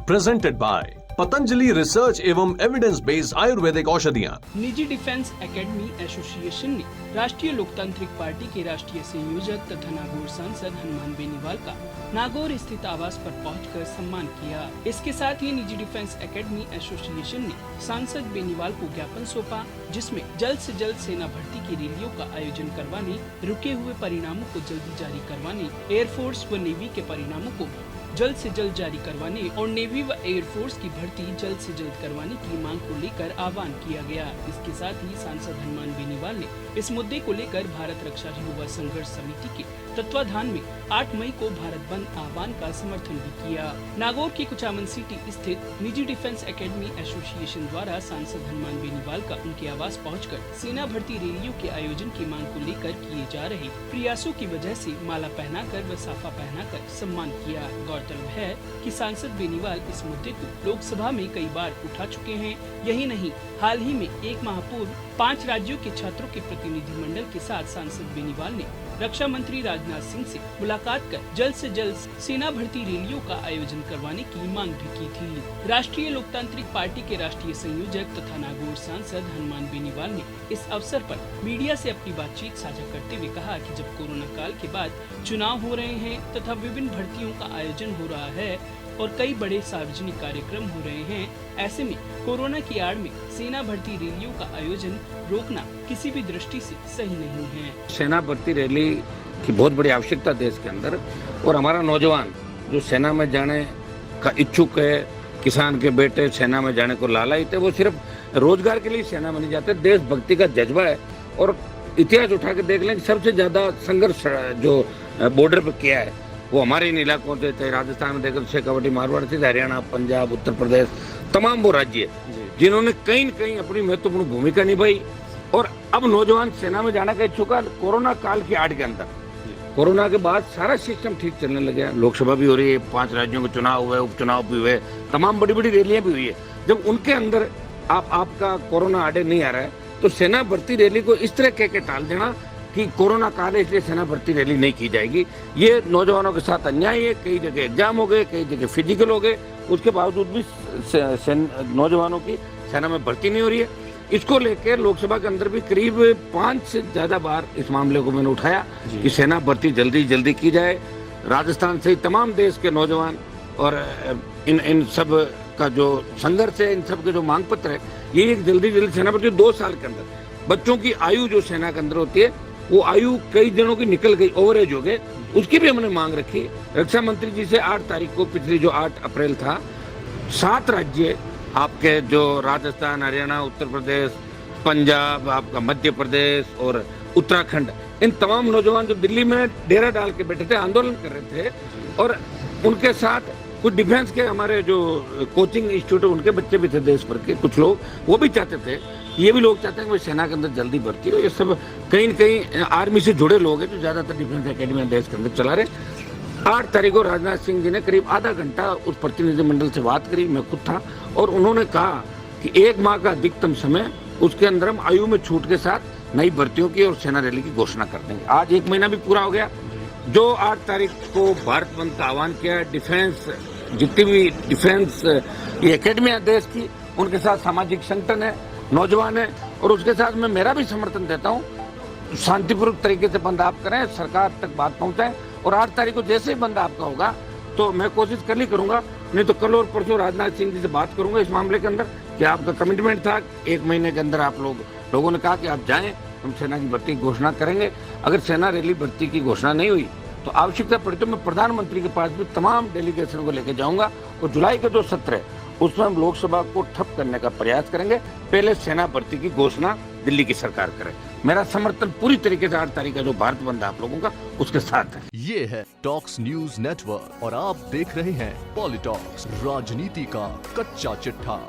Presented by Patanjali research एवं evidence based Ayurvedic औषधियाँ। निजी डिफेंस एकेडमी एसोसिएशन ने राष्ट्रीय लोकतांत्रिक पार्टी के राष्ट्रीय संयोजक तथा नागौर सांसद हनुमान बेनीवाल का नागौर स्थित आवास पर पहुंचकर सम्मान किया। इसके साथ ही निजी डिफेंस एकेडमी एसोसिएशन ने सांसद बेनीवाल को ज्ञापन सौंपा, जिसमें जल्द से जल्द सेना भर्ती की रैलियों का आयोजन करवाने, रुके हुए परिणामों को जल्दी जारी करवाने, एयरफोर्स व नेवी के परिणामों को जल्द से जल्द जारी करवाने और नेवी व एयरफोर्स की भर्ती जल्द से जल्द करवाने की मांग को लेकर आह्वान किया गया। इसके साथ ही सांसद हनुमान बेनीवाल ने इस मुद्दे को लेकर भारत रक्षा युवा संघर्ष समिति के तत्वाधान में 8 मई को भारत बंद आह्वान का समर्थन भी किया। नागौर की कुचामन सिटी स्थित निजी डिफेंस एकेडमी एसोसिएशन द्वारा सांसद हनुमान बेनीवाल का उनके आवास पहुंचकर सेना भर्ती रैलियों के आयोजन की मांग को लेकर किए जा रहे प्रयासों की वजह से माला पहनाकर व साफा पहनाकर सम्मान किया। गौरतलब है कि सांसद बेनीवाल इस मुद्दे को लोकसभा में कई बार उठा चुके हैं। यही नहीं, हाल ही में 1 माह पूर्व 5 राज्यों के छात्रों के प्रतिनिधिमंडल के साथ सांसद बेनीवाल ने रक्षा मंत्री राजनाथ सिंह से मुलाकात कर जल्द से जल्द सेना भर्ती रैलियों का आयोजन करवाने की मांग भी की थी। राष्ट्रीय लोकतांत्रिक पार्टी के राष्ट्रीय संयोजक तथा नागौर सांसद हनुमान बेनीवाल ने इस अवसर पर मीडिया से अपनी बातचीत साझा करते हुए कहा कि जब कोरोना काल के बाद चुनाव हो रहे हैं तथा विभिन्न भर्तियों का आयोजन हो रहा है और कई बड़े सार्वजनिक कार्यक्रम हो रहे हैं, ऐसे में कोरोना की आड़ में सेना भर्ती रैलियों का आयोजन रोकना किसी भी दृष्टि से सही नहीं है। सेना भर्ती रैली की बहुत बड़ी आवश्यकता देश के अंदर, और हमारा नौजवान जो सेना में जाने का इच्छुक है, किसान के बेटे सेना में जाने को लालायित है, वो सिर्फ रोजगार के लिए सेना में नहीं जाते, देशभक्ति का जज्बा है। और इतिहास उठा के देख लें कि सबसे ज्यादा संघर्ष जो बॉर्डर पर किया है वो हमारे इन इलाकों से थे। राजस्थान में देखो शेखावटी मारवाड़ से, हरियाणा, पंजाब, उत्तर प्रदेश, तमाम वो राज्य जिन्होंने कहीं न कहीं अपनी महत्वपूर्ण भूमिका निभाई। और अब नौजवान सेना में जाने का इच्छुक है। कोरोना काल की आड़ के अंदर, कोरोना के बाद सारा सिस्टम ठीक चलने लगे, लोकसभा भी हो रही है, 5 राज्यों के चुनाव हुए, उपचुनाव भी हुए, तमाम बड़ी बड़ी रैलियां भी हुई है। जब उनके अंदर आपका कोरोना आड़े नहीं आ रहा है तो सेना भर्ती रैली को इस तरह कह के टाल देना कि कोरोना काल है इसलिए सेना भर्ती रैली नहीं की जाएगी, ये नौजवानों के साथ अन्याय है। कई जगह एग्जाम हो गए, कई जगह फिजिकल हो गए, उसके बावजूद भी नौजवानों की सेना में भर्ती नहीं हो रही है। इसको लेकर लोकसभा के अंदर भी करीब 5 से ज्यादा बार इस मामले को मैंने उठाया कि सेना भर्ती जल्दी की जाए। राजस्थान से तमाम देश के नौजवान और इन सब का जो संघर्ष है, इन सब के जो मांग पत्र है, ये एक जल्दी सेना भर्ती 2 साल के अंदर बच्चों की आयु जो सेना के अंदर होती है वो आयु कई दिनों की निकल गई, ओवरेज हो गए, उसकी भी हमने मांग रखी। रक्षा मंत्री जी से 8 तारीख को, पिछली जो 8 अप्रैल था, 7 राज्य आपके जो राजस्थान, हरियाणा, उत्तर प्रदेश, पंजाब, आपका मध्य प्रदेश और उत्तराखंड, इन तमाम नौजवान जो दिल्ली में डेरा डाल के बैठे थे, आंदोलन कर रहे थे, और उनके साथ कुछ डिफेंस के हमारे जो कोचिंग इंस्टीट्यूट है उनके बच्चे भी थे, देश भर के कुछ लोग, वो भी चाहते थे, ये भी लोग चाहते हैं कि सेना के अंदर जल्दी भर्ती हो। ये सब कहीं न कहीं आर्मी से जुड़े लोग हैं जो ज्यादातर डिफेंस एकेडमी देश के अंदर चला रहे। 8 तारीख को राजनाथ सिंह जी ने करीब आधा घंटा उस प्रतिनिधिमंडल से बात करी, मैं खुद था, और उन्होंने कहा कि 1 माह का अधिकतम समय, उसके अंदर हम आयु में छूट के साथ नई भर्तियों की और सेना रैली की घोषणा कर देंगे। आज 1 महीना भी पूरा हो गया। जो 8 तारीख को भारत बंद का आह्वान किया, डिफेंस जितनी भी डिफेंस की एकेडमियां देश की, उनके साथ सामाजिक संगठन है, नौजवान है, और उसके साथ मैं मेरा भी समर्थन देता हूँ। शांतिपूर्वक तरीके से बंद आप करें, सरकार तक बात पहुंचाएं, और 8 तारीख को जैसे ही बंद आपका होगा तो मैं कोशिश कल ही करूंगा, नहीं तो कल और परसों राजनाथ सिंह जी से बात करूंगा इस मामले के अंदर कि आपका कमिटमेंट था 1 महीने के अंदर आप लोगों ने कहा कि आप जाएं, हम सेना की भर्ती की घोषणा करेंगे। अगर सेना रैली भर्ती की घोषणा नहीं हुई तो आवश्यकता पड़ी तो मैं प्रधानमंत्री के पास भी तमाम डेलीगेशन को लेकर जाऊंगा, और जुलाई का जो सत्र है उसमें हम लोकसभा को ठप करने का प्रयास करेंगे। पहले सेना भर्ती की घोषणा दिल्ली की सरकार करे। मेरा समर्थन पूरी तरीके से 8 तारीख का जो भारत बंद आप लोगों का, उसके साथ है। ये है टॉक्स न्यूज नेटवर्क और आप देख रहे हैं पॉलिटॉक्स, राजनीति का कच्चा चिट्ठा।